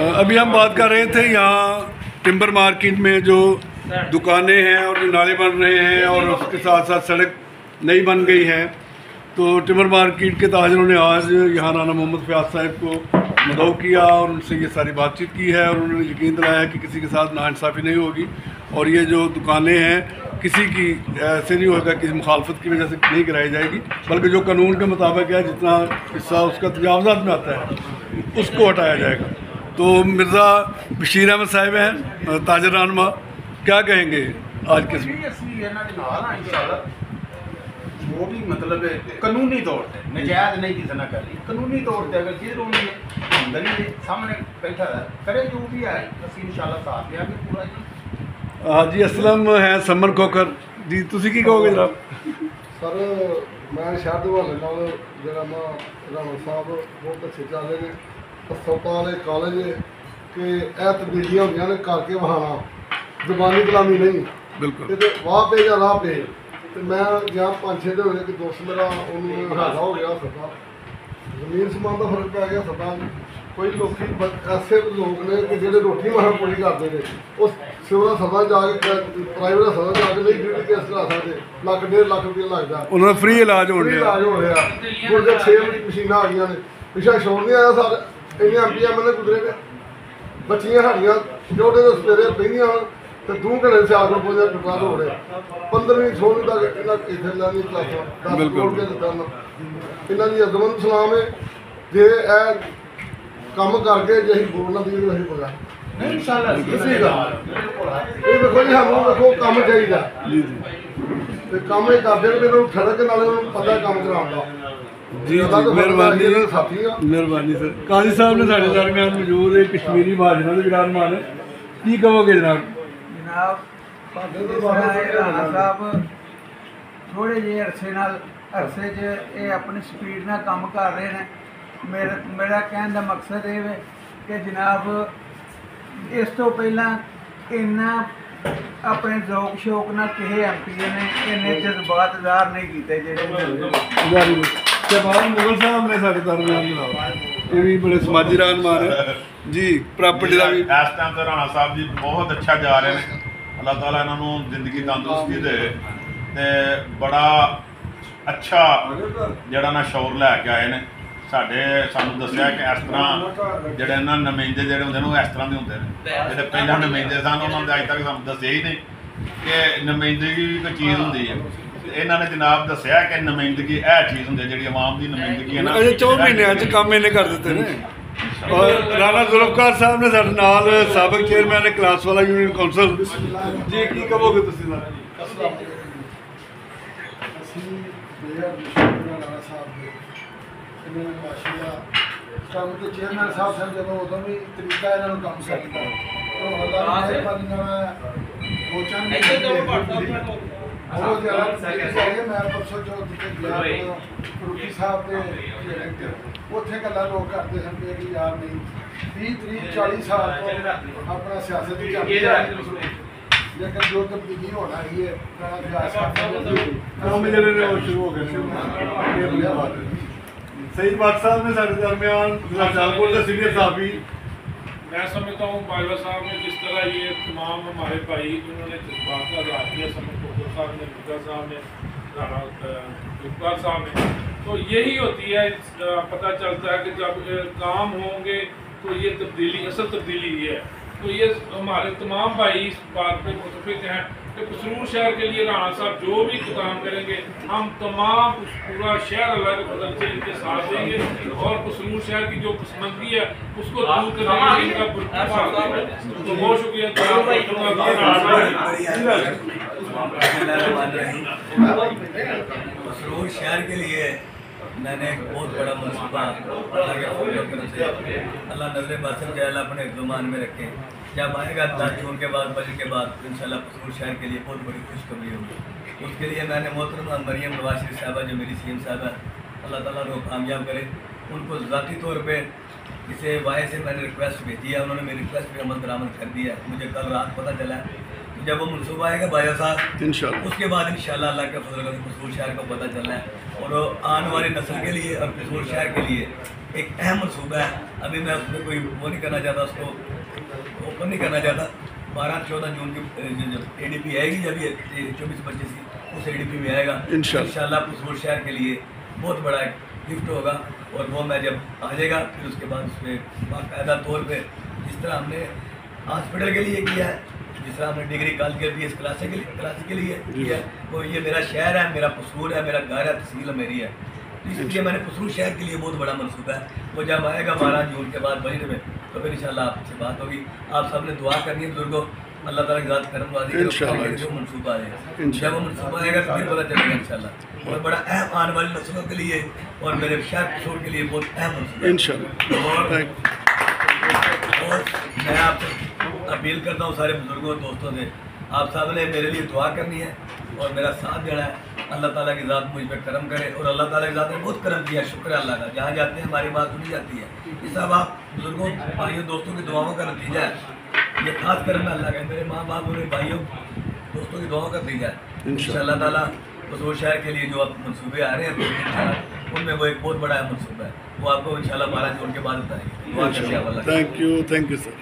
अभी हम बात कर रहे थे यहाँ टिम्बर मार्केट में जो दुकानें हैं और जो नाले बन रहे हैं और उसके साथ साथ सड़क नई बन गई है। तो टिम्बर मार्केट के ताजरों ने आज यहाँ राना मोहम्मद फयाज साहब को मदऊ किया और उनसे ये सारी बातचीत की है और उन्होंने यकीन दिलाया कि किसी के साथ नाइंसाफ़ी नहीं होगी और ये जो दुकानें हैं किसी की ऐसे नहीं होगा कि मुखालफत की वजह से नहीं कराई जाएगी, बल्कि जो कानून के मुताबिक है जितना हिस्सा उसका तजावज़ात में आता है उसको हटाया जाएगा। तो मिर्ज़ा बशीर अहमद साहब हैं ताजर रहनुमा, क्या कहेंगे आज के वो भी मतलब कानूनी तौर पर नजायज़ नहीं किसी ना करी, कानूनी तौर पर अगर जिस गली सामने बैठा है करे जो भी है असीं इंशाअल्लाह साथ देंगे पूरा जी। हाजी असलम है समन खोकर जी, तुसी की कहोगे जनाब? सर मैं शहर के हवाले नाल जिहड़ा मैं राणा साहब बहुत अच्छे चल रहे हैं, हस्पताल कॉलेज कि यह तब्दीलियां होंदियां ने करके वहाना जबानी गुलामी नहीं बिल्कुल ते वाह पे या राह पे। तो मैं यहाँ 5-6 दिन होने कि दोस्त मेरा उन्होंने हादा हो गया हस्पताल, जमीन समान का फर्क पै गया हस्पताल। कोई लोग ऐसे लोग ने कि जो रोटी वहाँ पूरी करते हैं उस सिविल हस्पताल जाके प्राइवेट हस्पताल जाके नहीं ड्यूटी केस करा सकते, लाख 1.5 लाख रुपया लगता है उन्होंने फ्री इलाज हो रहा है। मुझे 6 मशीन आ गई ने पिछा शोर नहीं आया सर, इन्ने MP MLA गुजरे ने बच्चियां साड़ियाँ जोड़े तो सवेरे बहदियां तो 2 घंटे से आगे पहुंचा टुकड़ा हो रहे 15वीं 16वीं तक इन्हें इतने लानी क्लासा 10 करोड़ के दिता इन्हों की अजमन सलाम है जे काम करके जे अं बोलना दी अं बोला किसी का ये देखो जी सानू देखो काम चाहिए काम ये करते हैं सड़क नाले पता काम कराने जी मेहरबानी सर। काजी साहब ने साढ़े दरमियान मौजूद है, कश्मीरी महाजनों के विराजमान है, की कहोगे जनाब? राणा साहब थोड़े जे अरसे च अपनी स्पीड नाल काम कर रहे हैं। मेरा कहने का मकसद ये है कि जनाब इस तो पहला इन्ना अपने जौक शौक नाल किसी MP ने इन्ने जज्बात ज़ाहिर नहीं किए शहबाज मुगल साहब ने साढ़े दरमियान ये भी बड़े समाजी रहनुमान है जी। प्रॉपर्टी का भी इस टाइम तो राणा साहब जी बहुत अच्छा जा रहे हैं, अल्लाह ताला इन्हों जिंदगी तंदुरुस्ती दे ते बड़ा अच्छा जड़ा ना शौर लैके आए ने। सानू दसिया कि इस तरह जोड़े इन्होंने नुमाइंदे जोड़े होंगे वो इस तरह के होंगे ने, जो पहला नुमाइंदे सन उन्होंने अज तक सानू दसिया ही नहीं कि नुमाइंदगी भी कोई चीज़ होंगी है। इन्होंने जनाब दसिया कि नुमाइंदगी यह चीज़ होंगी जी आवाम की नुमाइंदगी है ना। 4 महीने काम इन्हें कर देते हैं। और राणा जुल्फकार साहब ने साडे नाल साबिक चेयरमैन है क्लास वाला यूनियन कौंसल जी, की कहोगे तुसीं? काम तो चेयरमैन साहब सन जो उदों भी तरीका इन्होंने काम करता तो मेहरबानी बहुत ज़्यादा मैं परसों जो गया फरूकी साहब के उत्थे गल्लां लोग करते हैं कि यार नहीं 20-30-40 साल तो अपना सियासत ही चलती है, लेकिन जो तब्दीली होना ही है शुरू हो गए। सईद बात साहब ने साढ़े दरमियान सियालकोट के सीनियर साहबी, मैं समझता हूँ बाजवा साहब ने जिस तरह ये तमाम हमारे भाई जिन्होंने जज्बात का इजहार किया, समन खोकर साहब ने, मुर्गा साहब ने, राणा जुल्फकार साहब ने, तो यही होती है। पता चलता है कि जब काम होंगे तो ये तब्दीली असल तब्दीली ये है। तो ये हमारे तमाम भाई इस बात पर मुतफिक हैं कि पसरूर शहर के लिए राणा साहब जो भी काम करेंगे हम तमाम पूरा शहर अल्लाह के फजल से इनके साथ देंगे और पसरूर शहर की जो पसमंदगी है उसको दूर करने में इनका भरपूर साथ देंगे। तो बहुत शुक्रिया। पसरूर शहर के लिए मैंने एक बहुत बड़ा मनसूबा अल्लाह के फजल से अल्लाह नजर बासर के अल्लाह अपने जुमान में रखें। जब आएगा 10 जून के बाद बजट के बाद इंशाल्लाह पसरूर शहर के लिए बहुत बड़ी खुशखबरी होगी। उसके लिए मैंने मोहतरमा मरियम नवाज शरीफ साहबा जो मेरी CM साहबा अल्लाह ताला को कामयाब करे, उनको ज़ाती तौर पे इसे वाई से मैंने रिक्वेस्ट भेजी है, उन्होंने मेरी रिक्वेस्ट पर अमल दरामद कर दिया। मुझे कल रात पता चला तो जब वो मनसूबा आएगा बाजा साहब इंशाल्लाह उसके बाद इंशाल्लाह अल्लाह के फजल से कसूर शहर को पता चलना है और वो आने वाली नस्ल के लिए और कसूर शहर के लिए एक अहम मनसूबा है। अभी मैं उसमें कोई वो नहीं करना चाहता, उसको ओपन नहीं करना चाहता। 12-14 जून की ADP आएगी जब ये 24-25 की उस ADP में आएगा इंशाल्लाह कसूर शहर के लिए बहुत बड़ा एक गिफ्ट होगा। और वो मैं जब आ जाएगा फिर उसके बाद उसमें बाकायदा तौर पर जिस तरह हमने हॉस्पिटल के लिए किया है, जिस तरह हमने डिग्री कॉलेज के BS क्लास के लिए किया है, वो ये मेरा शहर है, मेरा कसूर है, मेरा घर है, तहसील मेरी है, इसलिए मैंने कसूर शहर के लिए बहुत बड़ा मनसूबा है। वो जब आएगा 12 जून के बाद बजट में तो फिर इंशाल्लाह आपसे बात होगी। आप सब ने दुआ करनी है बुजुर्गों, अल्लाह ताला की ज़ात करम वादी है जो मनसूबा आएगा, जब वो मनसूबा आएगा तो फिर पता चलेगा इंशाल्लाह। बहुत बड़ा अहम आने वाली नस्लों के लिए और मेरे शहर कसूर के लिए बहुत अहम मनसूबा इंशाल्लाह। और मैं आपसे अपील करता हूँ सारे बुजुर्गों दोस्तों से, आप सब ने मेरे लिए दुआ करनी है और मेरा साथ देना है। अल्लाह ताला की ज़ात मुझ पर करम करे और अल्लाह ताला की ज़ात ने बहुत करम किया, शुक्र है अल्लाह का। जहाँ जाते हैं हमारी बात सुनी जाती है। ये सब आप बुजुर्गों भाइयों दोस्तों की दुआओं का नतीजा है। ये खास करम है अल्लाह का, मेरे माँ बाप और भाइयों दोस्तों की दुआओं का नतीजा है। इंशाअल्लाह ताला कसूर शहर के लिए जो आप मनसूबे आ रहे हैं उनमें वो एक बहुत बड़ा मनसूबा है, वो आपको इंशाल्लाह 12 जून के बाद बताएंगे। Thank you sir.